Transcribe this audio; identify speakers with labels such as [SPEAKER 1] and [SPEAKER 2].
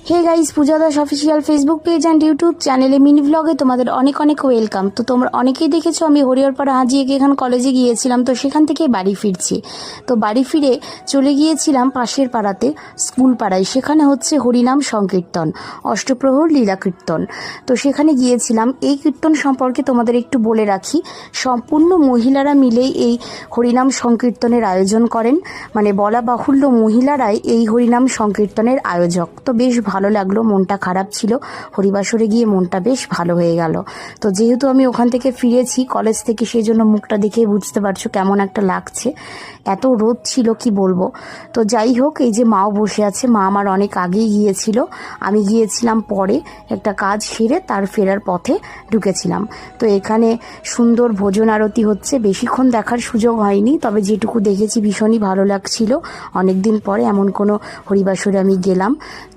[SPEAKER 1] Hey guys, Puja Das official Facebook page and YouTube চ্যানেলে mini ব্লগে তোমাদের অনেক অনেক ওয়েলকাম। তো তোমরা অনেকেই দেখেছো আমি হরিহরপাড়া হাজিয়ে এখান কলেজে গিয়েছিলাম, তো সেখান থেকে বাড়ি ফিরছি। তো বাড়ি ফিরে চলে গিয়েছিলাম পাশের পাড়াতে স্কুল পাড়ায়, সেখানে হচ্ছে হরিনাম সংকীর্তন, অষ্টপ্রহর লীলা কীর্তন। তো সেখানে গিয়েছিলাম। এই কীর্তন সম্পর্কে তোমাদের একটু বলে রাখি, সম্পূর্ণ মহিলারা মিলেই এই হরিনাম সংকীর্তনের আয়োজন করেন, মানে বলা বাহুল্য মহিলারাই এই হরিনাম সংকীর্তনের আয়োজক। তো বেশ ভালো লাগলো, মনটা খারাপ ছিল, হরিবাসরে গিয়ে মনটা বেশ ভালো হয়ে গেল। তো যেহেতু আমি ওখান থেকে ফিরেছি কলেজ থেকে, সেই জন্য মুখটা দেখে বুঝতে পারছো কেমন একটা লাগছে, এত রোদ ছিল কি বলবো। তো যাই হোক, এই যে মাও বসে আছে, মা আমার অনেক আগেই গিয়েছিল, আমি গিয়েছিলাম পরে, একটা কাজ সেরে তার ফেরার পথে ঢুকেছিলাম। তো এখানে সুন্দর ভোজন আরতি হচ্ছে, বেশিক্ষণ দেখার সুযোগ হয়নি, তবে যেটুকু দেখেছি ভীষণই ভালো লাগছিল। অনেক দিন পরে এমন কোনো হরিবাসরে আমি গেলাম। তো